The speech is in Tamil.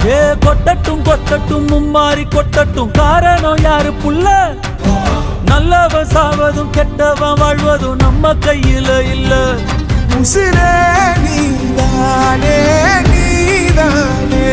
ஏ கொட்டட்டும் கொட்டட்டும் மும்மாறி கொட்டட்டும், காரணம் யாரு புள்ள? நல்லவன் சாவதும் கெட்டவன் வாழ்வதும் நம்ம கையில இல்ல. உசிரே நீதானே நீதானே